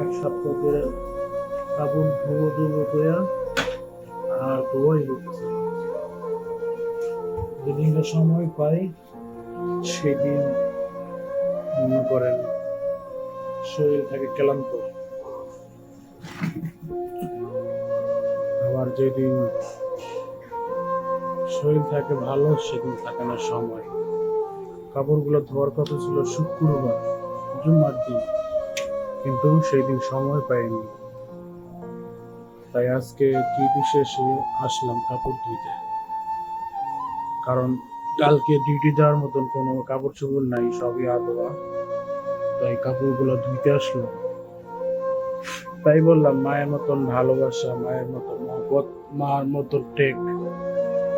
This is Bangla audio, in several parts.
এক সপ্তাহ ধরে কাপড় ধুবো ধুবো ধোয়া আর ধোয়াই হইতেছে না। যেদিন সময় পাই সেদিন মনে করেন শরীর থাকে ক্লান্ত, আবার যেদিন শরীর থাকে ভালো সেদিন থাকে না সময়। কাপড়গুলো ধোয়ার কথা ছিল শুক্রবার, জুম্মার দিন, কিন্তু সেই দিন সময় পাইনি। তাই আজকে ডিউটি শেষে আসলাম কাপড় ধুইতে, কারণ কালকে ডিউটি দেওয়ার মতন কোনো কাপড় চোপড় নাই, সবই আধোয়া। তাই কাপড়গুলো ধুইতে আসলাম। তাই বললাম, মায়ের মতন ভালোবাসা, মায়ের মতন মহব্বত, মার মতন টেক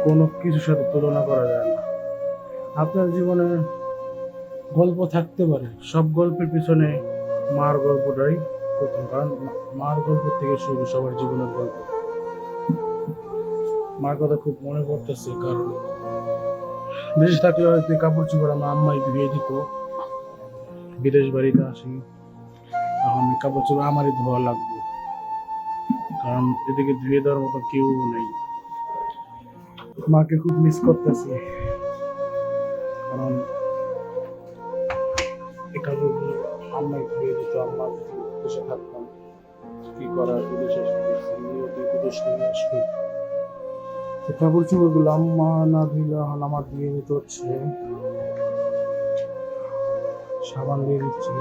কোনো কিছুর সাথে তুলনা করা যায় না। আপনার জীবনে গল্প থাকতে পারে, সব গল্পের পিছনে মার গল্পটাই প্রথম, কারণ মার গল্প থেকে শুরু সবার জীবনের গল্প। মার কথা খুব মনে পড়তেছে, কারণ দেশে থাকলে হয়তো কাপড় চোপড় আমার আম্মাই ধুয়ে দিত। বিদেশ বাড়িতে আসি, এখন কাপড় চোপড় আমারই ধোয়া লাগবে, কারণ এদিকে ধুয়ে দেওয়ার মতো কেউ নেই। মাকে খুব মিস করতেছি, কারণ এই কাপড়গুলো আম্মাই ধুয়ে দিত। আম্মা যদি দেশে থাকতাম, কি করার, বিদেশে বিদেশ নিয়ে আসবে। কাপড় চোপড়গুলো আম্মা না ধুইলে এখন আমার দিয়ে দিতে হচ্ছে, সাবান দিয়ে দিচ্ছি।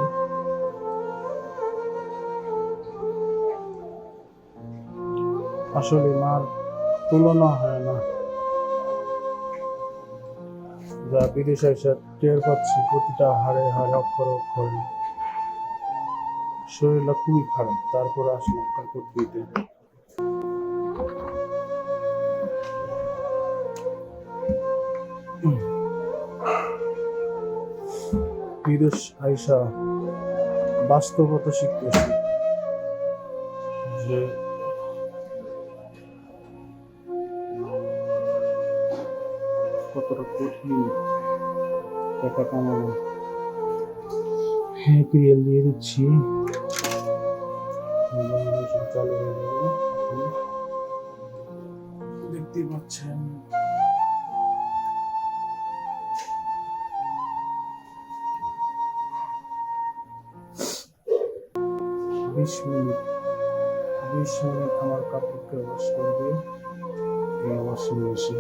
আসলে মার তুলনা হয় না, যা বিদেশে এসে টের পাচ্ছি প্রতিটা হাড়ে হাড়ে অক্ষর অক্ষরে। শরীরটা খুবই খারাপ, তারপরে আসলাম কাপড় ধুইতে। বিদেশ আইসা বাস্তবতা শিখতেছি যে কতটা কঠিন টাকা কামানো। হ্যাঁ, ক্রিয়েল দিয়ে দিচ্ছি, চালু হয়ে যাবে। দেখতে পাচ্ছেন বিশ মিনিট, 20 মিনিট আমার কাপড়কে ওয়াশ করবে এই ওয়াশিং মেশিন।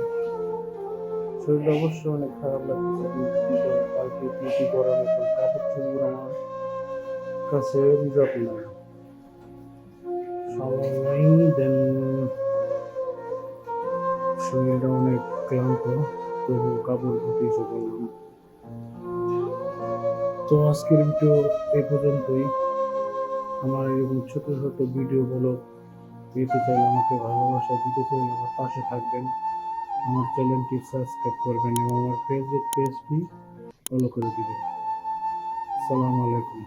শরীরটা অবশ্যই অনেক খারাপ লাগছে, কিন্তু কালকে ডিউটি করার মতন কাপড় চোপড় আমার কাছে রিজার্ভ নাই, সময় নেই। দেন শরীরটা অনেক ক্লান্ত, তবু কাপড় ধুতে এসে করলাম। তো আজকের ভিডিও এই পর্যন্তই। আমার এরকম ছোট ছোট ভিডিওগুলো পেতে চাইলে, আমাকে ভালোবাসা দিতে চাইলে আমার পাশে থাকবেন, আমার চ্যানেলটি সাবস্ক্রাইব করবেন এবং আমার ফেসবুক পেজটি ফলো করে দিবেন। আসসালামু আলাইকুম।